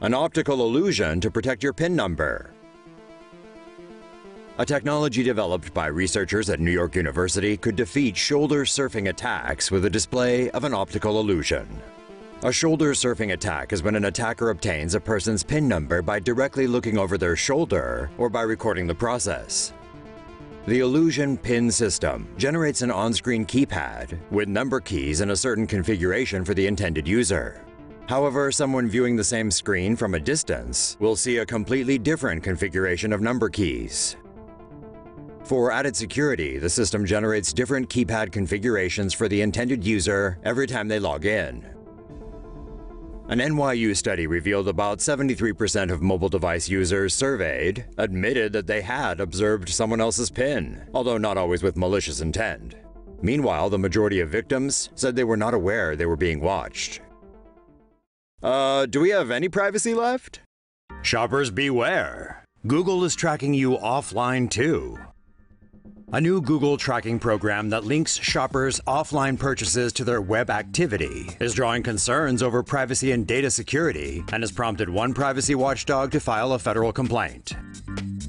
An optical illusion to protect your PIN number. A technology developed by researchers at New York University could defeat shoulder surfing attacks with a display of an optical illusion. A shoulder surfing attack is when an attacker obtains a person's PIN number by directly looking over their shoulder or by recording the process. The IllusionPIN system generates an on-screen keypad with number keys in a certain configuration for the intended user. However, someone viewing the same screen from a distance will see a completely different configuration of number keys. For added security, the system generates different keypad configurations for the intended user every time they log in. An NYU study revealed about 73% of mobile device users surveyed admitted that they had observed someone else's PIN, although not always with malicious intent. Meanwhile, the majority of victims said they were not aware they were being watched. Do we have any privacy left? Shoppers beware! Google is tracking you offline too. A new Google tracking program that links shoppers' offline purchases to their web activity is drawing concerns over privacy and data security and has prompted one privacy watchdog to file a federal complaint.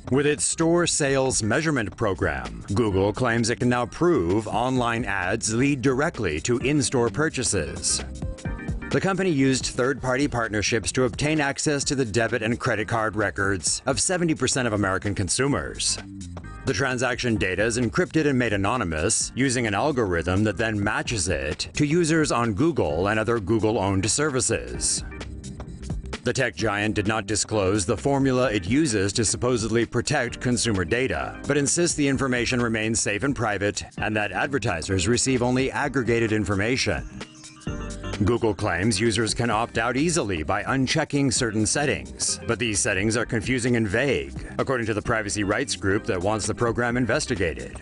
With its store sales measurement program, Google claims it can now prove online ads lead directly to in-store purchases. The company used third-party partnerships to obtain access to the debit and credit card records of 70% of American consumers. The transaction data is encrypted and made anonymous using an algorithm that then matches it to users on Google and other Google-owned services. The tech giant did not disclose the formula it uses to supposedly protect consumer data, but insists the information remains safe and private and that advertisers receive only aggregated information. Google claims users can opt out easily by unchecking certain settings, but these settings are confusing and vague, according to the privacy rights group that wants the program investigated.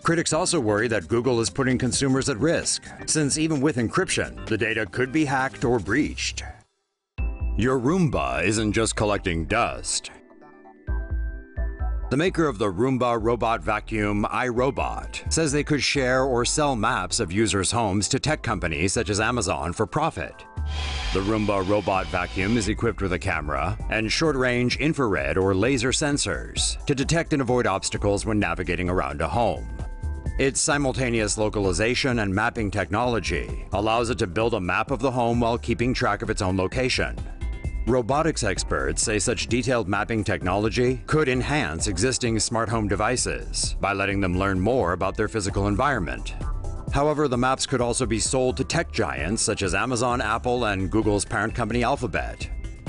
Critics also worry that Google is putting consumers at risk, since even with encryption, the data could be hacked or breached. Your Roomba isn't just collecting dust. The maker of the Roomba robot vacuum, iRobot, says they could share or sell maps of users' homes to tech companies such as Amazon for profit. The Roomba robot vacuum is equipped with a camera and short-range infrared or laser sensors to detect and avoid obstacles when navigating around a home. Its simultaneous localization and mapping technology allows it to build a map of the home while keeping track of its own location. Robotics experts say such detailed mapping technology could enhance existing smart home devices by letting them learn more about their physical environment. However, the maps could also be sold to tech giants such as Amazon, Apple, and Google's parent company Alphabet.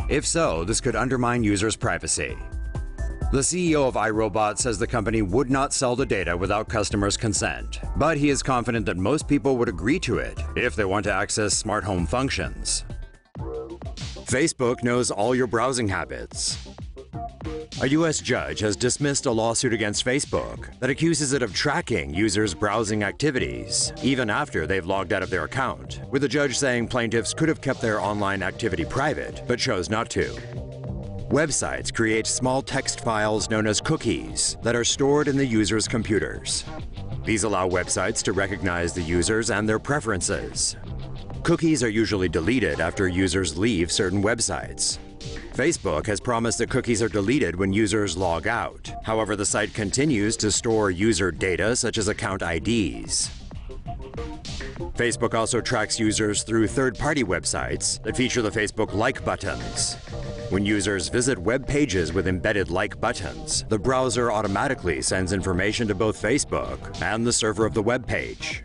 If so, this could undermine users' privacy. The CEO of iRobot says the company would not sell the data without customers' consent, but he is confident that most people would agree to it if they want to access smart home functions. Facebook knows all your browsing habits. A U.S. judge has dismissed a lawsuit against Facebook that accuses it of tracking users' browsing activities, even after they've logged out of their account, with the judge saying plaintiffs could have kept their online activity private, but chose not to. Websites create small text files known as cookies that are stored in the user's computers. These allow websites to recognize the users and their preferences. Cookies are usually deleted after users leave certain websites. Facebook has promised that cookies are deleted when users log out. However, the site continues to store user data such as account IDs. Facebook also tracks users through third-party websites that feature the Facebook like buttons. When users visit web pages with embedded like buttons, the browser automatically sends information to both Facebook and the server of the web page.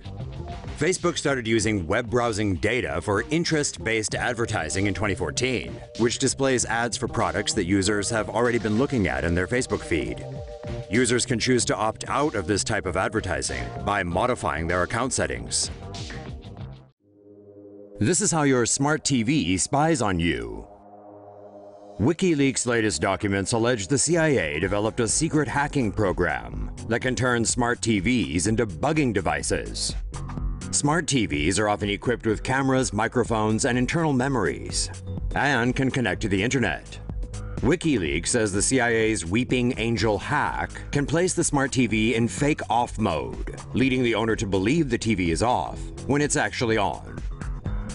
Facebook started using web browsing data for interest-based advertising in 2014, which displays ads for products that users have already been looking at in their Facebook feed. Users can choose to opt out of this type of advertising by modifying their account settings. This is how your smart TV spies on you. WikiLeaks' latest documents allege the CIA developed a secret hacking program that can turn smart TVs into bugging devices. Smart TVs are often equipped with cameras, microphones, and internal memories, and can connect to the internet. WikiLeaks says the CIA's Weeping Angel hack can place the smart TV in fake off mode, leading the owner to believe the TV is off when it's actually on.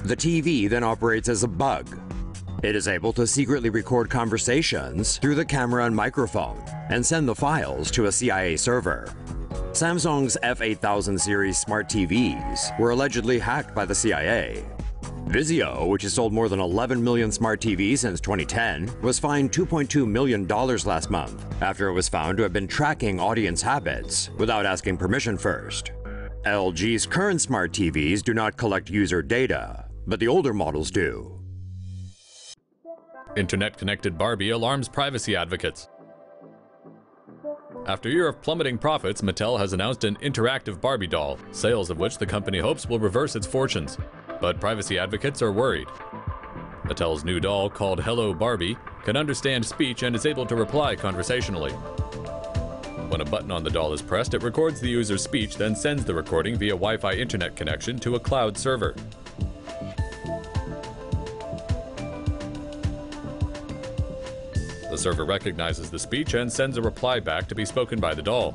The TV then operates as a bug. It is able to secretly record conversations through the camera and microphone and send the files to a CIA server. Samsung's F8000 series smart TVs were allegedly hacked by the CIA. Vizio, which has sold more than 11 million smart TVs since 2010, was fined $2.2 million last month after it was found to have been tracking audience habits without asking permission first. LG's current smart TVs do not collect user data, but the older models do. Internet-connected Barbie alarms privacy advocates. After a year of plummeting profits, Mattel has announced an interactive Barbie doll, sales of which the company hopes will reverse its fortunes. But privacy advocates are worried. Mattel's new doll, called Hello Barbie, can understand speech and is able to reply conversationally. When a button on the doll is pressed, it records the user's speech, then sends the recording via Wi-Fi internet connection to a cloud server. The server recognizes the speech and sends a reply back to be spoken by the doll.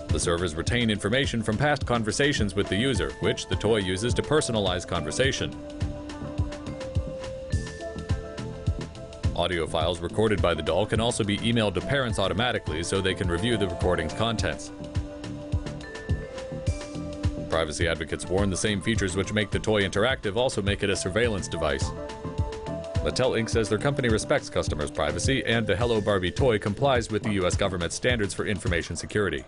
The servers retain information from past conversations with the user, which the toy uses to personalize conversation. Audio files recorded by the doll can also be emailed to parents automatically so they can review the recording's contents. Privacy advocates warn the same features which make the toy interactive also make it a surveillance device. Mattel Inc. says their company respects customers' privacy and the Hello Barbie toy complies with the U.S. government's standards for information security.